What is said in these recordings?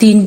3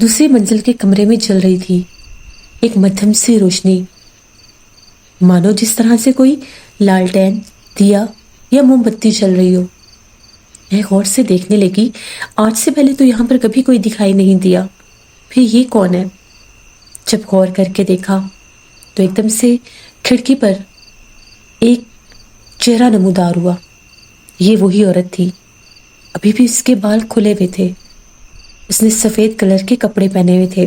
دوسری منزل کے کمرے میں جل رہی تھی ایک مدھم سی روشنی، مانو جس طرح سے کوئی لالٹین، دیا یا موم بتی چل رہی ہو۔ میں غور سے دیکھنے لگی، آج سے پہلے تو یہاں پر کبھی کوئی دکھائی نہیں دیا، پھر یہ کون ہے؟ جب غور کر کے دیکھا تو ایک دم سے کھڑکی پر ایک چہرہ نمودار ہوا۔ یہ وہی عورت تھی، ابھی بھی اس کے بال کھلے ہوئے تھے، اس نے سفید کلر کے کپڑے پہنے ہوئے تھے،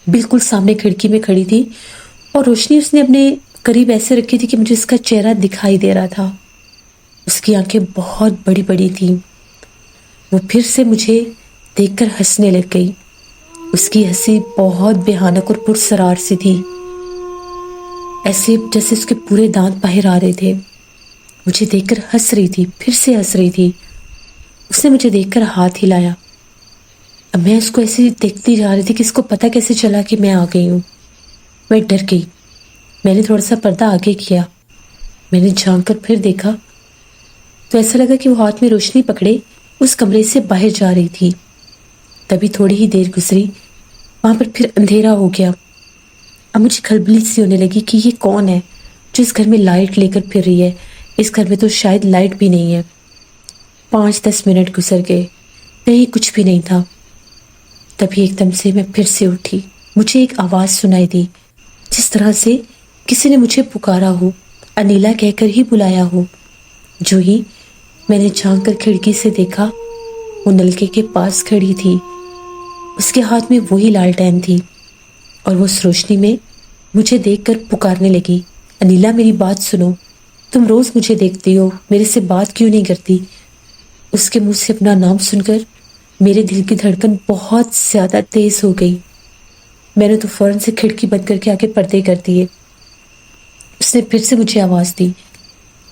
بالکل سامنے کھڑکی میں کھڑی تھی اور روشنی اس نے اپنے قریب ایسے رکھی تھی کہ مجھے اس کا چہرہ دکھائی دے رہا تھا۔ اس کی آنکھیں بہت بڑی بڑی تھیں۔ وہ پھر سے مجھے دیکھ کر ہنسنے لگ گئی۔ اس کی ہنسی بہت بھیانک اور پرسرار سی تھی، ایسے جیسے اس کے پورے دانت باہر آ رہے تھے۔ مجھے دیکھ کر ہنس رہی تھی، پھر سے ہنس رہی تھی۔ اس نے مجھے دیکھ کر ہاتھ ہلایا۔ اب میں اس کو ایسے دیکھتی جا رہی تھی کہ اس کو پتہ کیسے چلا کہ میں آ گئی ہوں۔ میں ڈر گئی، میں نے تھوڑا سا پردہ آگے کیا، میں نے جھانک کر پھر دیکھا تو ایسا لگا کہ وہ ہاتھ میں روشنی پکڑے اس کمرے سے باہر جا رہی تھی۔ تبھی تھوڑی ہی دیر گزری، وہاں پر پھر اندھیرا ہو گیا۔ اب مجھے کھلبلی سی ہونے لگی کہ یہ کون ہے جو اس گھر میں لائٹ لے کر پھر رہی ہے؟ اس گھر میں تو شاید لائٹ بھی نہیں ہے۔ 5-10 منٹ گزر گئے، کہیں کچھ بھی نہیں تھا۔ تبھی ایک دم سے میں پھر سے اٹھی، مجھے ایک آواز سنائی دی، جس طرح سے کسی نے مجھے پکارا ہو، انیلا کہہ کر ہی بلایا ہو۔ جو ہی میں نے جھانک کر کھڑکی سے دیکھا، وہ نلکے کے پاس کھڑی تھی، اس کے ہاتھ میں وہی لالٹین تھی اور وہ اس روشنی میں مجھے دیکھ کر پکارنے لگی، انیلا میری بات سنو، تم روز مجھے دیکھتی ہو، میرے سے بات کیوں نہیں کرتی؟ اس کے منہ سے اپنا نام سن کر میرے دل کی دھڑکن بہت زیادہ تیز ہو گئی۔ میں نے تو فوراً سے کھڑکی بند کر کے آگے پردے کر دیے۔ اس نے پھر سے مجھے آواز دی،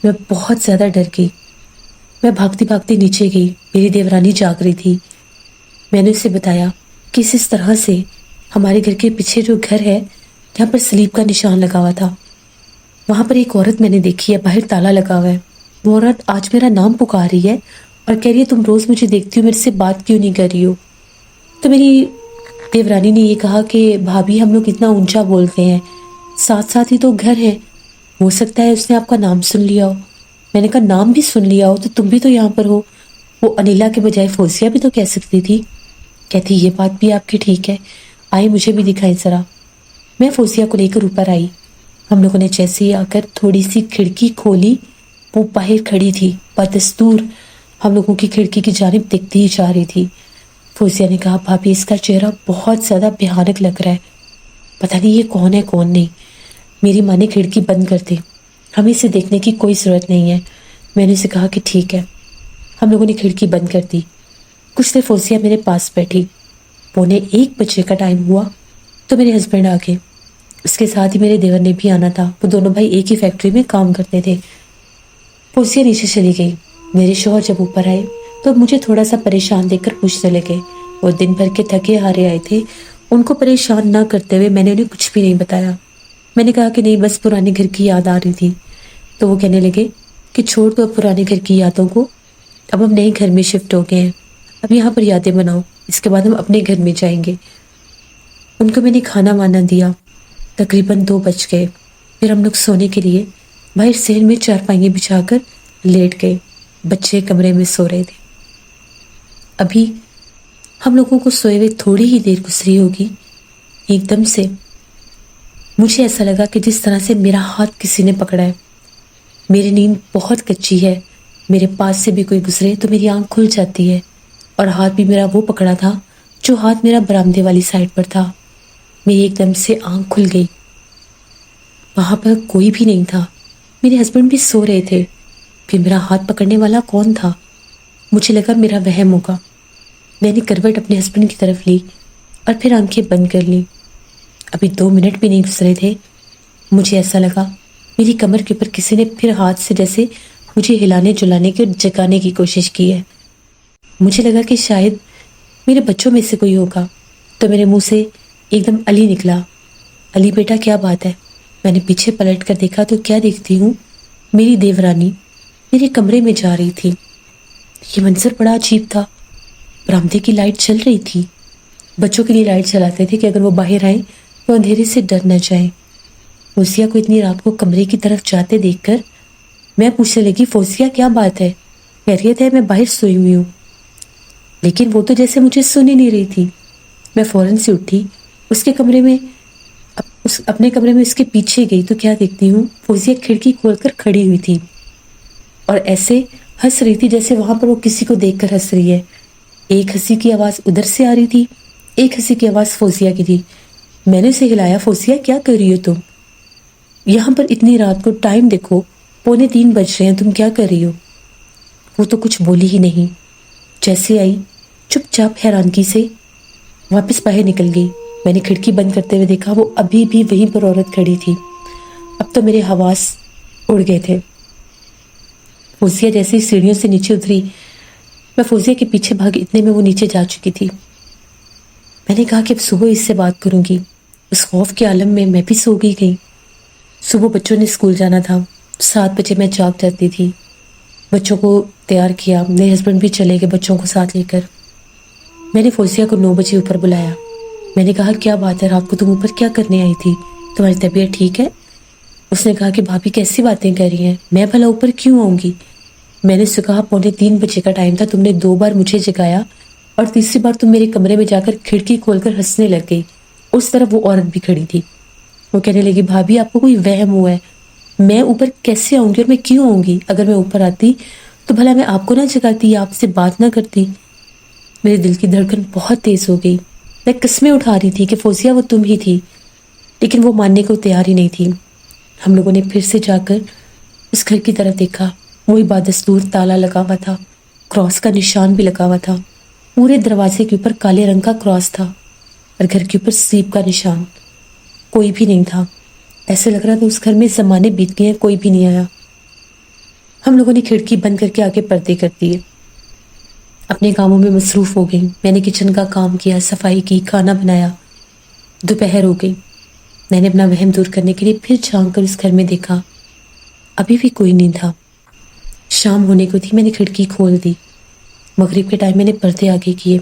میں بہت زیادہ ڈر گئی۔ میں بھاگتی بھاگتی نیچے گئی، میری دیورانی جاگ رہی تھی۔ میں نے اسے بتایا کہ اس طرح سے ہمارے گھر کے پیچھے جو گھر ہے جہاں پر سلیب کا نشان لگا ہوا تھا، وہاں پر ایک عورت میں نے دیکھی ہے، باہر تالا لگا ہوا ہے۔ وہ عورت آج میرا نام پکار رہی ہے اور کہہ رہی ہے تم روز مجھے دیکھتی ہو، میرے سے بات کیوں نہیں کر رہی ہو؟ تو میری دیورانی نے یہ کہا کہ بھابھی ہم لوگ اتنا اونچا بولتے ہیں، ساتھ ساتھ ہی تو گھر ہے، ہو سکتا ہے اس نے آپ کا نام سن لیا ہو۔ میں نے کہا نام بھی سن لیا ہو تو تم بھی تو یہاں پر ہو، وہ انیلا کے بجائے فوزیہ بھی تو کہہ سکتی تھی۔ کہتی یہ بات بھی آپ کی ٹھیک ہے، آئی مجھے بھی دکھائی ذرا۔ میں فوزیہ کو لے کر اوپر آئی، ہم لوگوں نے جیسے ہی آ کر تھوڑی سی کھڑکی کھولی، وہ باہر کھڑی تھی، بدستور ہم لوگوں کی کھڑکی کی جانب دیکھتی ہی جا رہی تھی۔ فوزیہ نے کہا بھابھی اس کا چہرہ بہت زیادہ بھیانک لگ رہا ہے، پتہ نہیں یہ کون ہے کون نہیں۔ میری ماں نے کھڑکی بند کر دی، ہمیں اسے دیکھنے کی کوئی ضرورت نہیں ہے۔ میں نے اسے کہا کہ ٹھیک ہے۔ ہم لوگوں نے کھڑکی بند کر دی۔ کچھ دیر فوزیہ میرے پاس بیٹھی۔ 1:15 کا ٹائم ہوا تو میرے ہسبینڈ آ گئے، اس کے ساتھ ہی میرے دیور نے بھی آنا تھا، وہ دونوں بھائی ایک ہی فیکٹری میں کام کرتے تھے۔ فوزیہ نیچے چلی گئی، میرے شوہر جب اوپر آئے تو مجھے تھوڑا سا پریشان دیکھ کر پوچھنے لگے، وہ دن بھر کے تھکے ہارے آئے تھے، ان کو پریشان نہ کرتے ہوئے میں نے انہیں کچھ بھی نہیں بتایا۔ میں نے کہا کہ نہیں بس پرانے گھر کی یاد آ رہی تھی۔ تو وہ کہنے لگے کہ چھوڑ دو اب پرانے گھر کی یادوں کو، اب ہم نئے گھر میں شفٹ ہو گئے ہیں، اب یہاں پر یادیں بناؤ، اس کے بعد ہم اپنے گھر میں جائیں گے۔ ان کو میں نے کھانا وانا دیا، تقریباً 2 بج گئے۔ پھر ہم لوگ سونے کے لیے باہر صحن میں چارپائیاں بچھا کر لیٹ گئے، بچے کمرے میں سو رہے تھے۔ ابھی ہم لوگوں کو سوئے ہوئے تھوڑی ہی دیر گزری ہوگی، ایک دم سے مجھے ایسا لگا کہ جس طرح سے میرا ہاتھ کسی نے پکڑا ہے۔ میری نیند بہت کچی ہے، میرے پاس سے بھی کوئی گزرے تو میری آنکھ کھل جاتی ہے، اور ہاتھ بھی میرا وہ پکڑا تھا جو ہاتھ میرا برآمدے والی سائڈ پر تھا۔ میری ایک دم سے آنکھ کھل گئی، وہاں پر کوئی بھی نہیں تھا، میرے ہسبینڈ بھی سو رہے تھے۔ پھر میرا ہاتھ پکڑنے والا کون تھا؟ مجھے لگا میرا وہم ہوگا۔ میں نے کروٹ اپنے ہسبینڈ کی طرف لی اور پھر آنکھیں بند کر لی۔ ابھی 2 منٹ بھی نہیں گزرے تھے، مجھے ایسا لگا میری کمر کے اوپر کسی نے پھر ہاتھ سے جیسے مجھے ہلانے جلانے کی اور جگانے کی کوشش کی ہے۔ مجھے لگا کہ شاید میرے بچوں میں سے کوئی ہوگا، تو میرے منہ سے ایک دم علی نکلا۔ علی بیٹا کیا بات ہے؟ میں نے پیچھے پلٹ کر دیکھا تو کیا دیکھتی ہوں، میری دیورانی میرے کمرے میں جا رہی تھی۔ یہ منظر بڑا عجیب تھا، برآمدے کی لائٹ چل رہی تھی، بچوں کے لیے لائٹ چلاتے تھے کہ اگر وہ باہر آئیں تو اندھیرے سے ڈر نہ جائیں۔ فوزیہ کو اتنی رات کو کمرے کی طرف جاتے دیکھ کر میں پوچھنے لگی، فوزیہ کیا بات ہے؟ خیریت ہے؟ میں باہر سوئی ہوئی ہوں۔ لیکن وہ تو جیسے مجھے سن ہی نہیں رہی تھی۔ میں فوراً سے اٹھی، اپنے کمرے میں اس کے پیچھے گئی تو کیا دیکھتی ہوں، فوزیہ کھڑکی کھول کر کھڑی ہوئی تھی اور ایسے ہنس رہی تھی جیسے وہاں پر وہ کسی کو دیکھ کر ہنس رہی ہے۔ ایک ہنسی کی آواز ادھر سے آ رہی تھی، ایک ہنسی کی آواز فوزیہ کی تھی۔ میں نے اسے ہلایا، فوزیہ کیا کر رہی ہو تم؟ یہاں پر اتنی رات کو، ٹائم دیکھو 2:45 بج رہے ہیں، تم کیا کر رہی ہو؟ وہ تو کچھ بولی ہی نہیں، جیسے آئی چپ چاپ حیرانگی سے واپس باہر نکل گئی۔ میں نے کھڑکی بند کرتے ہوئے دیکھا وہ ابھی بھی وہیں پر عورت کھڑی تھی۔ اب تو میرے حواس اڑ گئے تھے۔ فوزیہ جیسے سیڑھیوں سے نیچے اتری، میں فوزیہ کے پیچھے بھاگ، اتنے میں وہ نیچے جا چکی تھی۔ میں نے کہا کہ اب صبح اس سے بات کروں گی۔ اس خوف کے عالم میں بھی سو گئی۔ صبح بچوں نے اسکول جانا تھا، 7 بجے میں جاگ جاتی تھی۔ بچوں کو تیار کیا، میرے ہسبینڈ بھی چلے گئے بچوں کو ساتھ لے کر۔ میں نے فوزیہ کو 9 بجے اوپر بلایا۔ میں نے کہا کیا بات ہے، رات کو تم اوپر کیا کرنے آئی تھی؟ تمہاری طبیعت ٹھیک ہے؟ اس نے کہا کہ بھابھی کیسی باتیں کر رہی ہیں، میں بھلا اوپر کیوں آؤں گی؟ میں نے اس سے کہا 2:45 بجے کا ٹائم تھا، تم نے 2 بار مجھے جگایا اور تیسری بار تم میرے کمرے میں جا کر کھڑکی کھول کر ہنسنے لگ گئی۔ اس طرف وہ عورت بھی کھڑی تھی۔ وہ کہنے لگی بھابھی آپ کو کوئی وہم ہوا ہے، میں اوپر کیسے آؤں گی اور میں کیوں آؤں گی؟ اگر میں اوپر آتی تو بھلا میں آپ کو نہ جگاتی یا آپ سے بات نہ کرتی؟ میرے دل کی دھڑکن بہت تیز ہو گئی۔ میں قسمیں اٹھا رہی تھی کہ فوزیہ وہ تم ہی تھی، لیکن وہ ماننے کو تیار ہی نہیں تھی۔ ہم لوگوں نے پھر سے جا کر اس گھر کی طرف دیکھا، وہی بادستور تالا لگا ہوا تھا، کراس کا نشان بھی لگا ہوا تھا، پورے دروازے کے اوپر کالے رنگ کا کراس تھا اور گھر کے اوپر سیب کا نشان۔ کوئی بھی نہیں تھا، ایسے لگ رہا تھا اس گھر میں زمانے بیت گئے ہیں، کوئی بھی نہیں آیا۔ ہم لوگوں نے کھڑکی بند کر کے آگے پردے کر دیے، اپنے کاموں میں مصروف ہو گئی۔ میں نے کچن کا کام کیا، صفائی کی، کھانا بنایا۔ دوپہر ہو گئی۔ میں نے اپنا وہم دور کرنے کے لیے پھر جھانک کر اس گھر میں دیکھا، ابھی بھی کوئی نہیں تھا۔ شام ہونے کو تھی، میں نے کھڑکی کھول دی۔ مغرب کے ٹائم میں نے پردے آگے کیے۔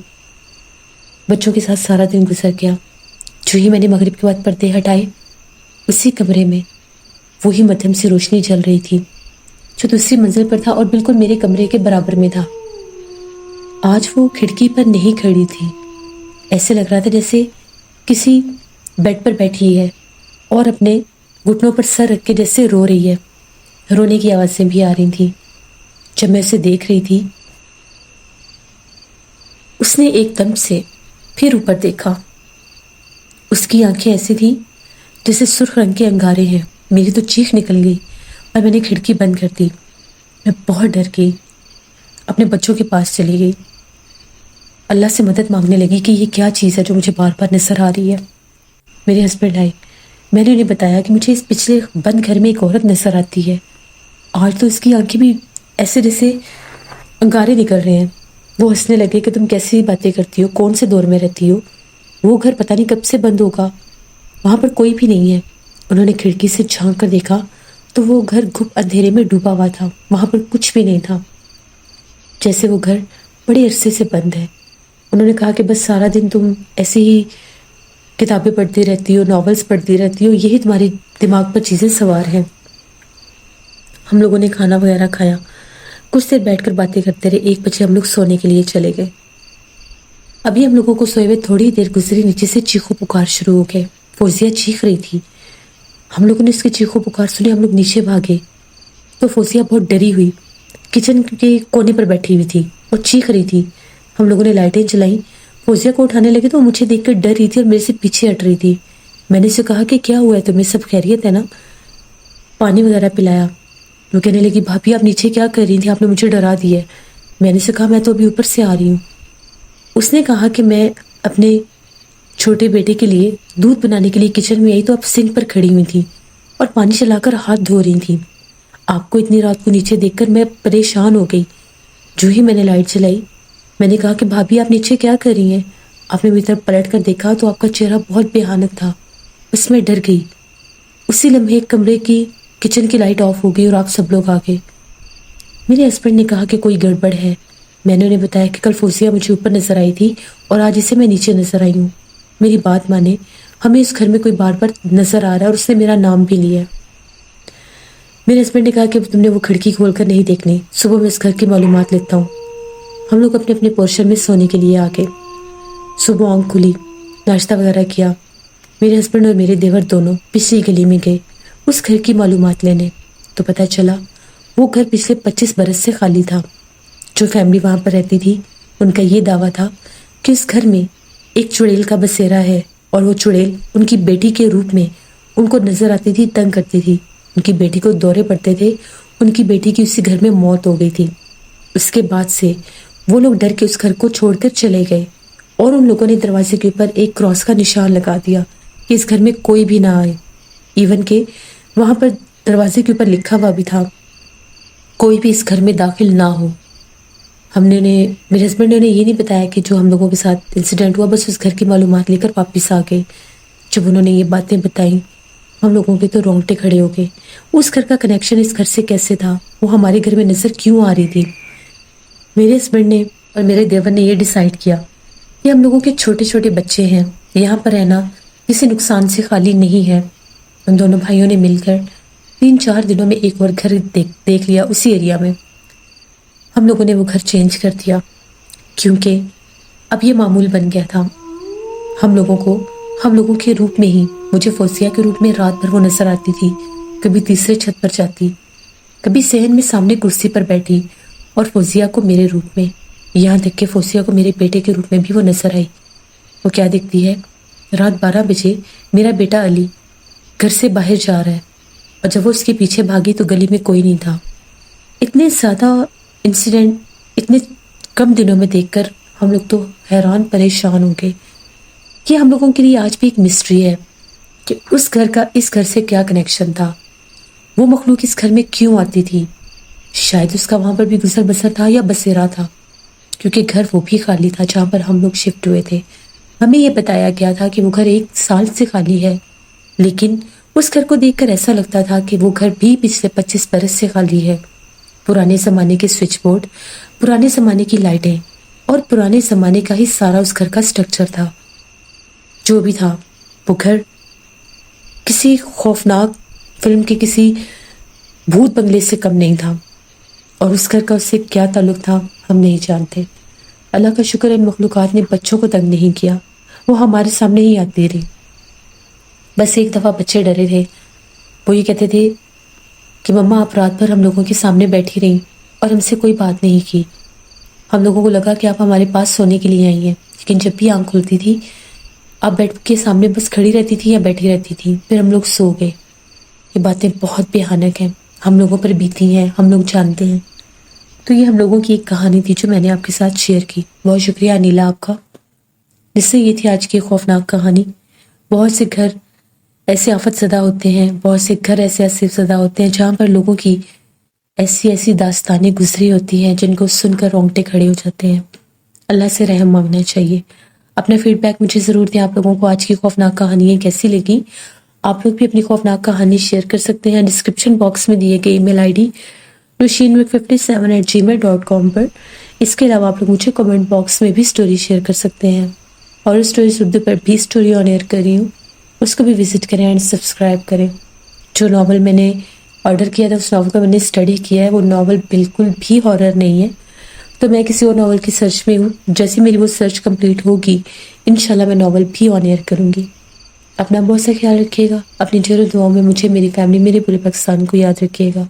بچوں کے ساتھ سارا دن گزر گیا۔ جو ہی میں نے مغرب کے بعد پردے ہٹائے، اسی کمرے میں وہی مدھم سی روشنی جل رہی تھی جو دوسری منزل پر تھا اور بالکل میرے کمرے کے برابر میں تھا۔ آج وہ کھڑکی پر نہیں کھڑی تھی، ایسے لگ رہا تھا جیسے کسی بیڈ پر بیٹھی ہے اور اپنے گھٹنوں پر سر رکھ کے جیسے رو رہی ہے۔ رونے کی آوازیں بھی آ رہی تھیں۔ جب میں اسے دیکھ رہی تھی، اس نے ایک دم سے پھر اوپر دیکھا۔ اس کی آنکھیں ایسی تھیں جیسے سرخ رنگ کے انگارے ہیں۔ میری تو چیخ نکل گئی اور میں نے کھڑکی بند کر دی۔ میں بہت ڈر گئی، اپنے بچوں کے پاس چلی گئی، اللہ سے مدد مانگنے لگی کہ یہ کیا چیز ہے جو مجھے بار بار نظر آ رہی ہے۔ میرے ہسبینڈ آئے، میں نے انہیں بتایا کہ مجھے اس پچھلے بند گھر میں ایک عورت نظر آتی ہے، آج تو اس کی آنکھیں بھی ایسے جیسے انگارے نکل رہے ہیں۔ وہ ہنسنے لگے کہ تم کیسی باتیں کرتی ہو، کون سے دور میں رہتی ہو، وہ گھر پتہ نہیں کب سے بند ہوگا، وہاں پر کوئی بھی نہیں ہے۔ انہوں نے کھڑکی سے جھانک کر دیکھا تو وہ گھر گھپ اندھیرے میں ڈوبا ہوا تھا، وہاں پر کچھ بھی نہیں تھا، جیسے وہ گھر بڑے عرصے سے بند ہے۔ انہوں نے کہا کہ بس سارا دن تم ایسے ہی کتابیں پڑھتی رہتی ہو، ناولز پڑھتی رہتی ہو، یہی تمہاری دماغ پر چیزیں سوار ہیں۔ ہم لوگوں نے کھانا وغیرہ کھایا، کچھ دیر بیٹھ کر باتیں کرتے رہے۔ 1 بجے ہم لوگ سونے کے لیے چلے گئے۔ ابھی ہم لوگوں کو سوئے ہوئے تھوڑی دیر گزری، نیچے سے چیخو پکار شروع ہو گئے۔ فوزیہ چیخ رہی تھی، ہم لوگوں نے اس کی چیخو پکار سنی، ہم لوگ نیچے بھاگے تو فوزیہ بہت ڈری ہوئی کچن کے کونے پر بیٹھی ہوئی تھی اور چیخ رہی تھی۔ ہم لوگوں نے لائٹیں جلائیں، فوزیہ کو اٹھانے لگے تو وہ مجھے دیکھ کر ڈر رہی تھی اور میرے سے پیچھے ہٹ رہی تھی۔ میں نے اسے کہا کہ کیا ہوا ہے تمہیں، سب خیریت ہے نا؟ پانی وغیرہ پلایا۔ وہ کہنے لگی بھابھی آپ نیچے کیا کر رہی تھی، آپ نے مجھے ڈرا دیا ہے۔ میں نے اسے کہا میں تو ابھی اوپر سے آ رہی ہوں۔ اس نے کہا کہ میں اپنے چھوٹے بیٹے کے لیے دودھ بنانے کے لیے کچن میں آئی تو آپ سنک پر کھڑی ہوئی تھی اور پانی چلا کر ہاتھ دھو رہی تھی، آپ کو اتنی رات کو نیچے دیکھ کر میں پریشان ہو گئی۔ جو ہی میں نے لائٹ جلائی، میں نے کہا کہ بھابھی آپ نیچے کیا کر رہی ہیں؟ آپ نے میری طرف پلٹ کر دیکھا تو آپ کا چہرہ بہت بھیانک تھا۔ بس میں ڈر گئی۔ اسی لمحے کمرے کی کچن کی لائٹ آف ہو گئی اور آپ سب لوگ آ گئے۔ میرے ہسبینڈ نے کہا کہ کوئی گڑبڑ ہے، میں نے انہیں بتایا کہ کل فوزیہ مجھے اوپر نظر آئی تھی اور آج اسے میں نیچے نظر آئی ہوں. میری بات مانے، ہمیں اس گھر میں کوئی بار بار نظر آ رہا ہے اور اس نے میرا نام بھی لیا. میرے ہسبینڈ نے کہا کہ تم نے وہ کھڑکی کھول کر نہیں دیکھنی، صبح میں اس گھر کی معلومات لیتا ہوں. ہم لوگ اپنے اپنے پورشن میں سونے کے لیے آ گئے. صبح آنکھ کھلی، ناشتہ وغیرہ کیا. میرے ہسبینڈ اور میرے دیور دونوں پچھلی گلی میں گئے اس گھر کی معلومات لینے. تو پتہ چلا وہ گھر پچھلے 25 برس سے خالی تھا. جو فیملی وہاں پر رہتی تھی ان کا یہ دعویٰ تھا کہ اس گھر میں ایک چڑیل کا بسیرا ہے اور وہ چڑیل ان کی بیٹی کے روپ میں ان کو نظر آتی تھی، تنگ کرتی تھی. ان کی بیٹی کو دورے پڑتے تھے. ان کی بیٹی کی اسی گھر میں موت ہو گئی تھی. اس کے بعد سے وہ لوگ ڈر کے اس گھر کو چھوڑ کر چلے گئے اور ان لوگوں نے دروازے کے اوپر ایک کراس کا نشان لگا دیا کہ اس گھر میں کوئی بھی نہ آئے. ایون کہ وہاں پر دروازے کے اوپر لکھا ہوا بھی تھا کوئی بھی اس گھر میں داخل نہ ہو. میرے ہسبینڈ نے انہیں یہ نہیں بتایا کہ جو ہم لوگوں کے ساتھ انسیڈنٹ ہوا، بس اس گھر کی معلومات لے کر واپس آ گئے. جب انہوں نے یہ باتیں بتائیں ہم لوگوں کے تو رونگٹے کھڑے ہو گئے. اس گھر کا کنیکشن اس گھر سے کیسے تھا؟ وہ ہمارے گھر میں نظر کیوں آ رہی تھی؟ میرے ہسبینڈ نے اور میرے دیور نے یہ ڈیسائیڈ کیا کہ ہم لوگوں کے چھوٹے چھوٹے بچے ہیں، یہاں پر رہنا کسی نقصان سے خالی نہیں ہے. ان دونوں بھائیوں نے مل کر 3-4 دنوں میں ایک اور گھر دیکھ لیا اسی ایریا میں. ہم لوگوں نے وہ گھر چینج کر دیا کیونکہ اب یہ معمول بن گیا تھا. ہم لوگوں کے روپ میں ہی مجھے فوزیہ کے روپ میں رات بھر وہ نظر آتی تھی. کبھی تیسرے چھت پر جاتی، کبھی صحن میں سامنے کرسی پر بیٹھی اور فوزیہ کو میرے روپ میں، یہاں تک کہ فوزیہ کو میرے بیٹے کے روپ میں بھی وہ نظر آئی. وہ کیا دیکھتی ہے؟ رات 12 بجے میرا بیٹا علی گھر سے باہر جا رہا ہے اور جب وہ اس کے پیچھے بھاگی تو گلی میں کوئی نہیں تھا. اتنے زیادہ انسیڈنٹ اتنے کم دنوں میں دیکھ کر ہم لوگ تو حیران پریشان ہو گئے. یہ ہم لوگوں کے لیے آج بھی ایک مسٹری ہے کہ اس گھر کا اس گھر سے کیا کنیکشن تھا. وہ مخلوق اس گھر میں کیوں آتی تھی؟ شاید اس کا وہاں پر بھی گزر بسر تھا یا بسیرا تھا، کیونکہ گھر وہ بھی خالی تھا جہاں پر ہم لوگ شفٹ ہوئے تھے. ہمیں یہ بتایا گیا تھا کہ وہ گھر 1 سال سے خالی ہے، لیکن اس گھر کو دیکھ کر ایسا لگتا تھا کہ وہ گھر بھی پچھلے 25 برس سے خالی ہے. پرانے زمانے کے سوئچ بورڈ، پرانے زمانے کی لائٹیں اور پرانے زمانے کا ہی سارا اس گھر کا سٹرکچر تھا. جو بھی تھا وہ گھر کسی خوفناک فلم کے کسی بھوت بنگلے سے کم نہیں تھا، اور اس گھر کا اس سے کیا تعلق تھا ہم نہیں جانتے. اللہ کا شکر ان مخلوقات نے بچوں کو تنگ نہیں کیا، وہ ہمارے سامنے ہی آتی رہی. بس ایک دفعہ بچے ڈرے تھے. وہ یہ کہتے تھے کہ مما آپ رات بھر ہم لوگوں کے سامنے بیٹھی رہیں اور ہم سے کوئی بات نہیں کی. ہم لوگوں کو لگا کہ آپ ہمارے پاس سونے کے لیے آئی ہیں، لیکن جب بھی آنکھ کھلتی تھی آپ بیڈ کے سامنے بس کھڑی رہتی تھی یا بیٹھی رہتی تھی. پھر ہم لوگ سو گئے. یہ باتیں بہت بھیانک ہیں، ہم لوگوں پر بیتی ہیں، ہم لوگ جانتے ہیں. تو یہ ہم لوگوں کی ایک کہانی تھی جو میں نے آپ کے ساتھ شیئر کی. بہت شکریہ انیلا آپ کا. جس سے یہ تھی آج کی خوفناک کہانی. بہت سے گھر ایسے آفت زدہ ہوتے ہیں، بہت سے گھر ایسے آصف زدہ ہوتے ہیں جہاں پر لوگوں کی ایسی داستانیں گزری ہوتی ہیں جن کو سن کر رونگٹے کھڑے ہو جاتے ہیں. اللہ سے رحم مانگنا چاہیے. اپنا فیڈ بیک مجھے ضرور دیں. آپ لوگوں کو آج کی خوفناک کہانیاں کیسی لگیں؟ آپ لوگ بھی اپنی خوفناک کہانی شیئر کر سکتے ہیں ڈسکرپشن باکس میں دیے گئے ای میل آئی ڈی noshinmik57@gmail.com پر. اس کے علاوہ آپ لوگ مجھے کمنٹ باکس میں بھی سٹوری شیئر کر سکتے ہیں. اور اسٹوریز اردو پر بھی سٹوری آن ایئر کر رہی ہوں، اس کو بھی وزٹ کریں اینڈ سبسکرائب کریں. جو ناول میں نے آرڈر کیا تھا اس ناول کا میں نے اسٹڈی کیا ہے. وہ ناول بالکل بھی ہارر نہیں ہے. تو میں کسی اور ناول کی سرچ میں ہوں. جیسے میری وہ سرچ کمپلیٹ ہوگی انشاءاللہ میں ناول بھی آن ایئر کروں گی. اپنا بہت سا خیال رکھیے گا. اپنی جر دعاؤں میں مجھے، میری فیملی، میرے پورے پاکستان کو یاد رکھیے گا.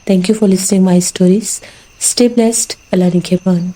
Thank you for listening my stories. Stay blessed. اللہ نگہبان.